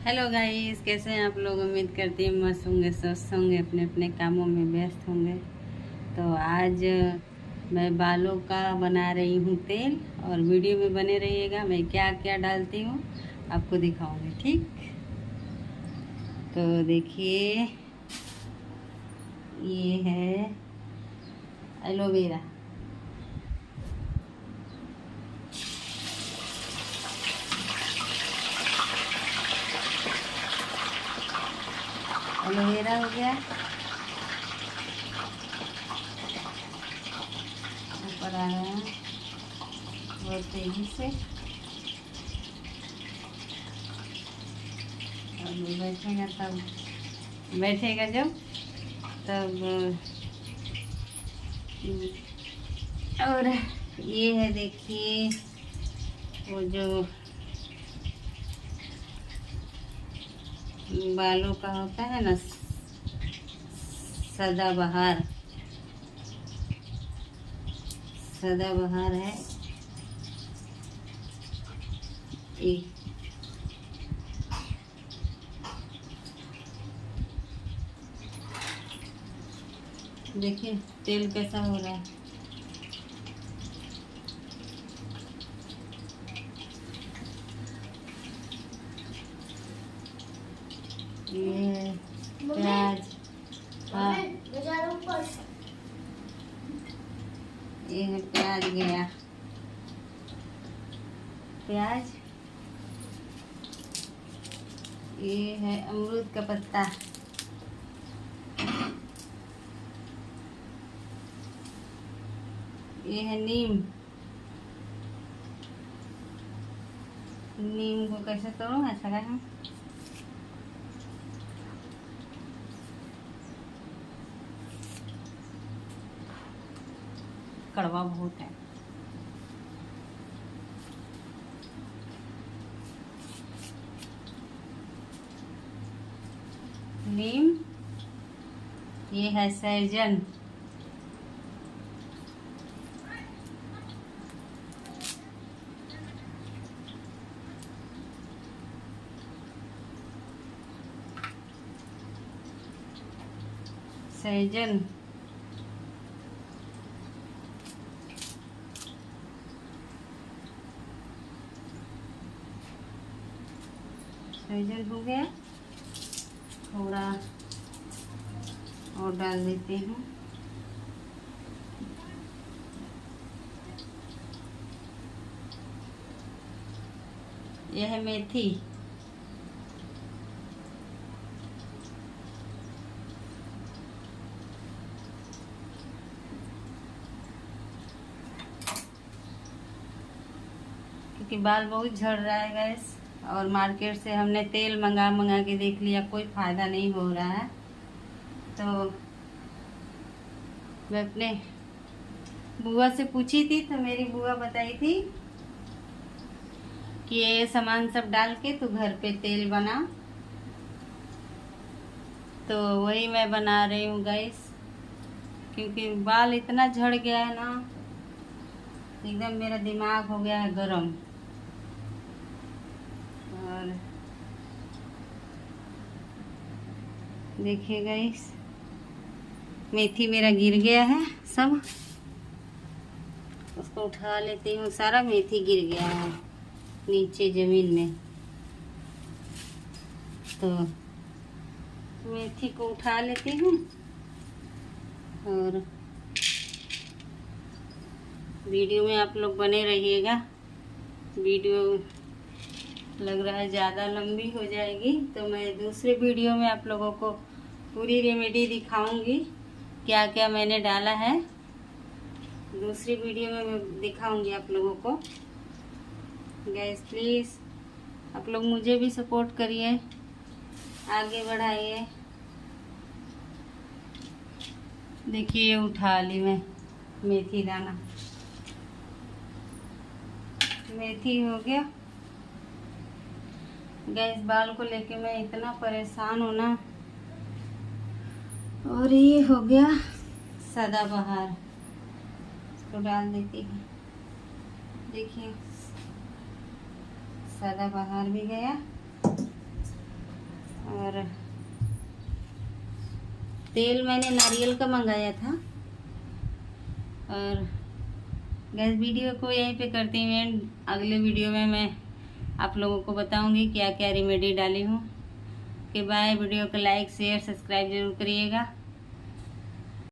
Hello guys, कैसे हैं आप लोग। उम्मीद करती हूँ मस्त होंगे, स्वस्थ होंगे, अपने अपने कामों में व्यस्त होंगे। तो आज मैं बालों का बना रही हूँ तेल, और वीडियो में बने रहिएगा। मैं क्या क्या डालती हूँ आपको दिखाऊंगी, ठीक। तो देखिए, ये है एलोवेरा। एलोवेरा हो गया, ऊपर आ रहा है बहुत तेजी से। और बैठेगा तब, बैठेगा जब तब। और ये है, देखिए, वो जो बालों का होता है ना, सदाबहार। सदाबहार है ये। देखिए तेल कैसा हो रहा है। ये प्याज, हाँ ये है प्याज गया, प्याज। ये है अमरूद का पत्ता, ये है नीम। नीम को कैसे तोड़ूं, ऐसा है। कड़वा बहुत है। नीम, ये है सहजन। सहजन, सहजन हो गया। थोड़ा और डाल देती हूँ। यह है मेथी। क्योंकि बाल बहुत झड़ रहा है गैस, और मार्केट से हमने तेल मंगा के देख लिया, कोई फ़ायदा नहीं हो रहा है। तो मैं अपने बुआ से पूछी थी, तो मेरी बुआ बताई थी कि ये सामान सब डाल के तू घर पे तेल बना। तो वही मैं बना रही हूँ गैस, क्योंकि बाल इतना झड़ गया है ना, एकदम मेरा दिमाग हो गया है गरम। और देखिए गाइस, मेथी मेरा गिर गया है सब, उसको उठा लेती हूँ। सारा मेथी गिर गया है नीचे जमीन में, तो मेथी को उठा लेती हूँ। और वीडियो में आप लोग बने रहिएगा। वीडियो लग रहा है ज़्यादा लंबी हो जाएगी, तो मैं दूसरे वीडियो में आप लोगों को पूरी रेमेडी दिखाऊंगी, क्या क्या मैंने डाला है। दूसरी वीडियो में मैं दिखाऊंगी आप लोगों को। गाइस प्लीज़ आप लोग मुझे भी सपोर्ट करिए, आगे बढ़ाइए। देखिए उठा ली मैं मेथी दाना, मेथी हो गया। गैस बाल को लेके मैं इतना परेशान हूँ ना। और ये हो गया सदाबहार, इसको डाल देती हूँ। देखिए सदाबहार भी गया। और तेल मैंने नारियल का मंगाया था। और गैस वीडियो को यहीं पे करती हूँ। अगले वीडियो में मैं आप लोगों को बताऊंगी क्या क्या रेमेडी डाली हूँ। कि बाय। वीडियो को लाइक शेयर सब्सक्राइब जरूर करिएगा।